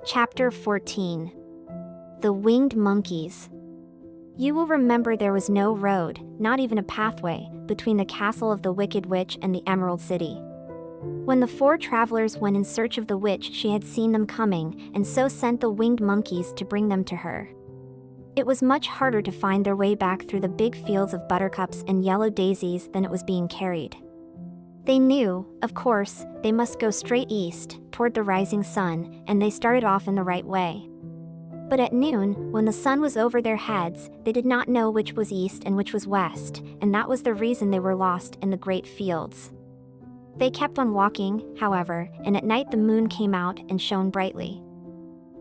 Chapter 14. The Winged Monkeys. You will remember there was no road, not even a pathway, between the castle of the Wicked Witch and the Emerald City. When the four travelers went in search of the witch, she had seen them coming, and so sent the winged monkeys to bring them to her. It was much harder to find their way back through the big fields of buttercups and yellow daisies than it was being carried. They knew, of course, they must go straight east, toward the rising sun, and they started off in the right way. But at noon, when the sun was over their heads, they did not know which was east and which was west, and that was the reason they were lost in the great fields. They kept on walking, however, and at night the moon came out and shone brightly.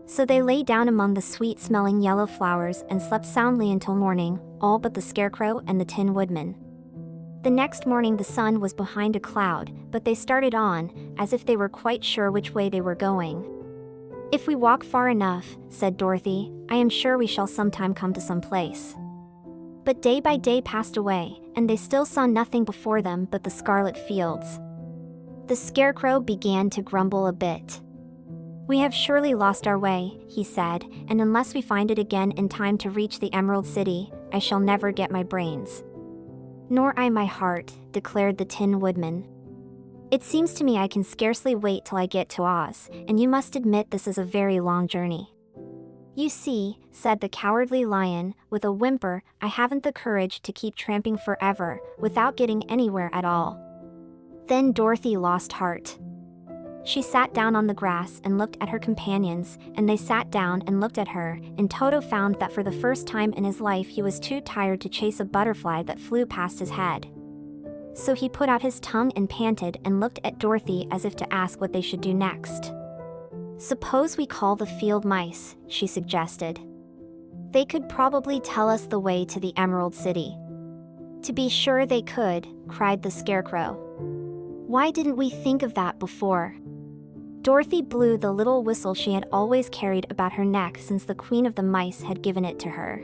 So they lay down among the sweet-smelling yellow flowers and slept soundly until morning, all but the Scarecrow and the Tin Woodman. The next morning the sun was behind a cloud, but they started on, as if they were quite sure which way they were going. "If we walk far enough," said Dorothy, "I am sure we shall sometime come to some place." But day by day passed away, and they still saw nothing before them but the scarlet fields. The Scarecrow began to grumble a bit. "We have surely lost our way," he said, "and unless we find it again in time to reach the Emerald City, I shall never get my brains." "Nor I my heart," declared the Tin Woodman. "It seems to me I can scarcely wait till I get to Oz, and you must admit this is a very long journey." "You see," said the Cowardly Lion, with a whimper, "I haven't the courage to keep tramping forever, without getting anywhere at all." Then Dorothy lost heart. She sat down on the grass and looked at her companions, and they sat down and looked at her, and Toto found that for the first time in his life he was too tired to chase a butterfly that flew past his head. So he put out his tongue and panted and looked at Dorothy as if to ask what they should do next. "Suppose we call the field mice," she suggested. "They could probably tell us the way to the Emerald City." "To be sure they could," cried the Scarecrow. "Why didn't we think of that before?" Dorothy blew the little whistle she had always carried about her neck since the Queen of the Mice had given it to her.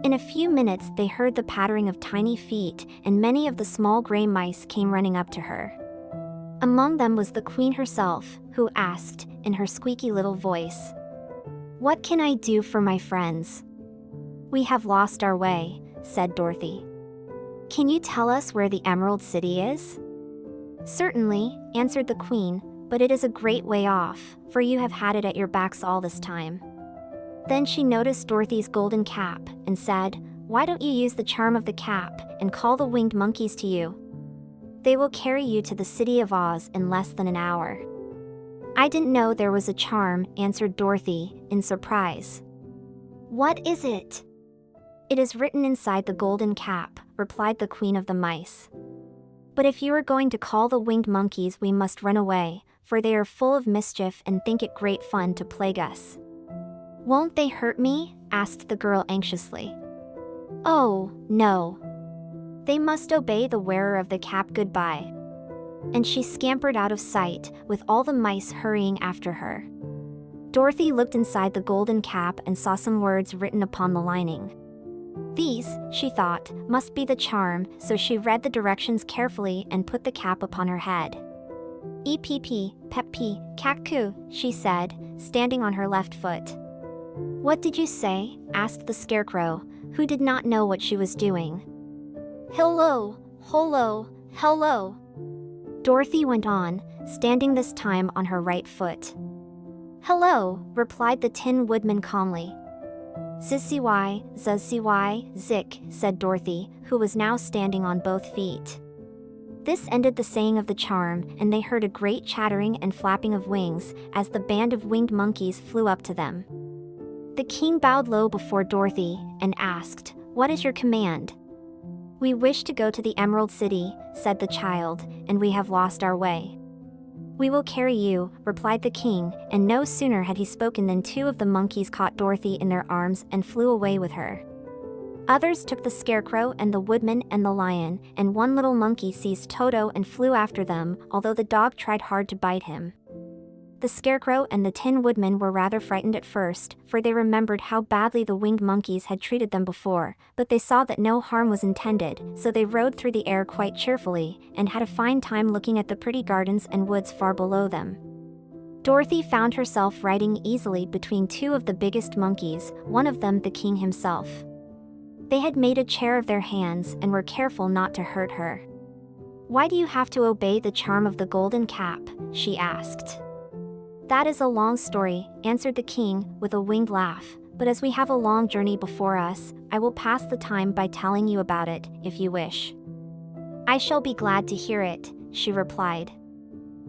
In a few minutes they heard the pattering of tiny feet, and many of the small gray mice came running up to her. Among them was the Queen herself, who asked, in her squeaky little voice, "What can I do for my friends?" "We have lost our way," said Dorothy. "Can you tell us where the Emerald City is?" "Certainly," answered the Queen, "but it is a great way off, for you have had it at your backs all this time." Then she noticed Dorothy's golden cap, and said, "Why don't you use the charm of the cap, and call the winged monkeys to you? They will carry you to the City of Oz in less than an hour." "I didn't know there was a charm," answered Dorothy, in surprise. "What is it?" "It is written inside the golden cap," replied the Queen of the Mice. "But if you are going to call the winged monkeys, we must run away, for they are full of mischief and think it great fun to plague us." "Won't they hurt me?" asked the girl anxiously. "Oh, no. They must obey the wearer of the cap goodbye." And she scampered out of sight, with all the mice hurrying after her. Dorothy looked inside the golden cap and saw some words written upon the lining. These, she thought, must be the charm, so she read the directions carefully and put the cap upon her head. "Epp, pep-pee, cack-coo," she said, standing on her left foot. "What did you say?" asked the Scarecrow, who did not know what she was doing. "Hello, holo, hello." Dorothy went on, standing this time on her right foot. "Hello," replied the Tin Woodman calmly. "Zizzy-why, zuzzy-why, zick," said Dorothy, who was now standing on both feet. This ended the saying of the charm, and they heard a great chattering and flapping of wings, as the band of winged monkeys flew up to them. The king bowed low before Dorothy, and asked, "What is your command?" "We wish to go to the Emerald City," said the child, "and we have lost our way." "We will carry you," replied the king, and no sooner had he spoken than two of the monkeys caught Dorothy in their arms and flew away with her. Others took the Scarecrow and the Woodman and the Lion, and one little monkey seized Toto and flew after them, although the dog tried hard to bite him. The Scarecrow and the Tin Woodman were rather frightened at first, for they remembered how badly the winged monkeys had treated them before, but they saw that no harm was intended, so they rode through the air quite cheerfully, and had a fine time looking at the pretty gardens and woods far below them. Dorothy found herself riding easily between two of the biggest monkeys, one of them the king himself. They had made a chair of their hands and were careful not to hurt her. "Why do you have to obey the charm of the golden cap?" she asked. "That is a long story," answered the king with a winged laugh, "but as we have a long journey before us, I will pass the time by telling you about it, if you wish." "I shall be glad to hear it," she replied.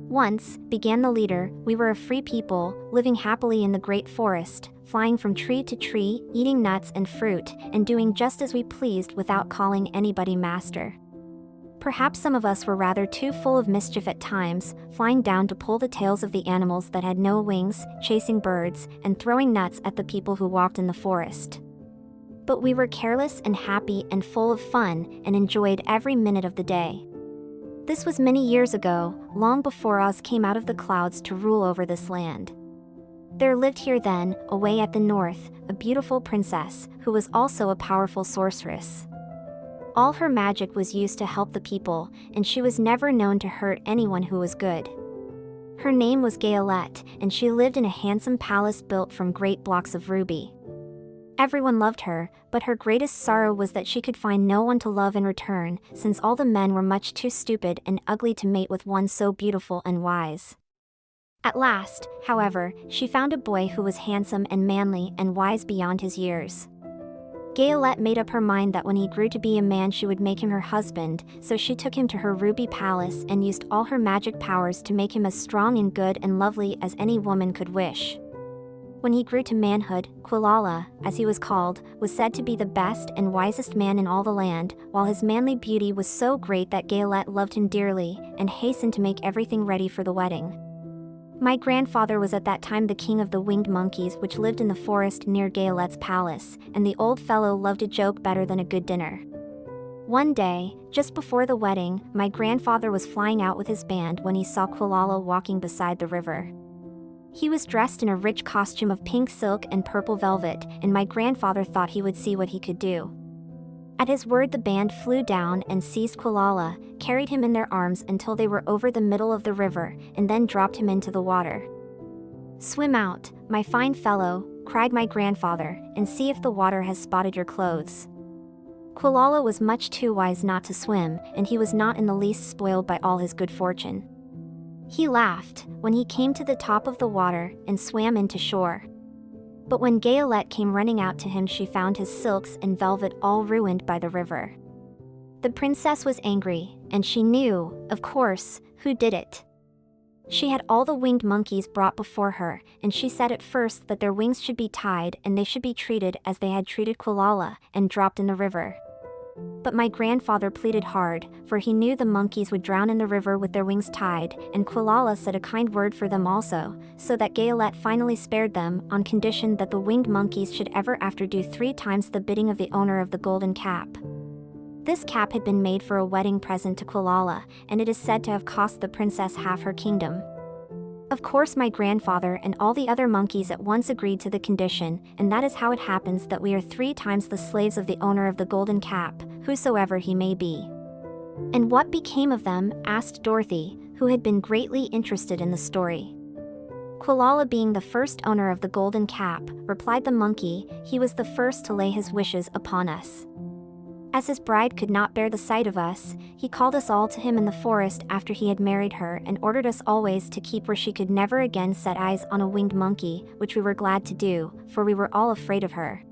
"Once," began the leader, "we were a free people, living happily in the great forest, flying from tree to tree, eating nuts and fruit, and doing just as we pleased without calling anybody master. Perhaps some of us were rather too full of mischief at times, flying down to pull the tails of the animals that had no wings, chasing birds, and throwing nuts at the people who walked in the forest. But we were careless and happy and full of fun, and enjoyed every minute of the day. This was many years ago, long before Oz came out of the clouds to rule over this land. There lived here then, away at the north, a beautiful princess, who was also a powerful sorceress. All her magic was used to help the people, and she was never known to hurt anyone who was good. Her name was Gayolette, and she lived in a handsome palace built from great blocks of ruby. Everyone loved her, but her greatest sorrow was that she could find no one to love in return, since all the men were much too stupid and ugly to mate with one so beautiful and wise. At last, however, she found a boy who was handsome and manly and wise beyond his years. Gayolette made up her mind that when he grew to be a man she would make him her husband, so she took him to her ruby palace and used all her magic powers to make him as strong and good and lovely as any woman could wish. When he grew to manhood, Quilala, as he was called, was said to be the best and wisest man in all the land, while his manly beauty was so great that Gayolette loved him dearly and hastened to make everything ready for the wedding. My grandfather was at that time the king of the winged monkeys which lived in the forest near Gayolette's palace, and the old fellow loved a joke better than a good dinner. One day, just before the wedding, my grandfather was flying out with his band when he saw Quilala walking beside the river. He was dressed in a rich costume of pink silk and purple velvet, and my grandfather thought he would see what he could do. At his word the band flew down and seized Quilala, carried him in their arms until they were over the middle of the river, and then dropped him into the water. "Swim out, my fine fellow," cried my grandfather, "and see if the water has spotted your clothes." Quilala was much too wise not to swim, and he was not in the least spoiled by all his good fortune. He laughed when he came to the top of the water and swam into shore. But when Gayolette came running out to him she found his silks and velvet all ruined by the river. The princess was angry, and she knew, of course, who did it. She had all the winged monkeys brought before her, and she said at first that their wings should be tied and they should be treated as they had treated Quilala, and dropped in the river. But my grandfather pleaded hard, for he knew the monkeys would drown in the river with their wings tied, and Quilala said a kind word for them also, so that Gayolette finally spared them, on condition that the winged monkeys should ever after do 3 times the bidding of the owner of the golden cap. This cap had been made for a wedding present to Quilala, and it is said to have cost the princess half her kingdom. Of course my grandfather and all the other monkeys at once agreed to the condition, and that is how it happens that we are 3 times the slaves of the owner of the golden cap, whosoever he may be. "And what became of them?" asked Dorothy, who had been greatly interested in the story. "Quilala being the first owner of the golden cap," replied the monkey, "he was the first to lay his wishes upon us. As his bride could not bear the sight of us, he called us all to him in the forest after he had married her and ordered us always to keep where she could never again set eyes on a winged monkey, which we were glad to do, for we were all afraid of her.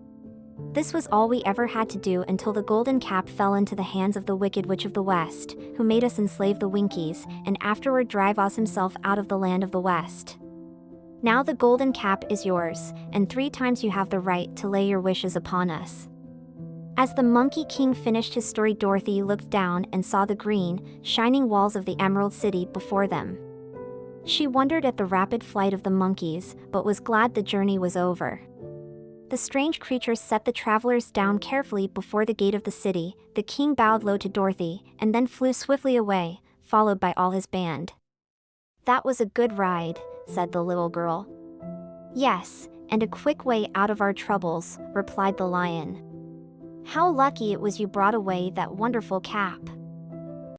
This was all we ever had to do until the golden cap fell into the hands of the wicked witch of the west, who made us enslave the Winkies, and afterward drive Oz himself out of the land of the west. Now the golden cap is yours, and 3 times you have the right to lay your wishes upon us." As the Monkey King finished his story, Dorothy looked down and saw the green, shining walls of the Emerald City before them. She wondered at the rapid flight of the monkeys, but was glad the journey was over. The strange creatures set the travelers down carefully before the gate of the city. The king bowed low to Dorothy, and then flew swiftly away, followed by all his band. "That was a good ride," said the little girl. "Yes, and a quick way out of our troubles," replied the lion. "How lucky it was you brought away that wonderful cap."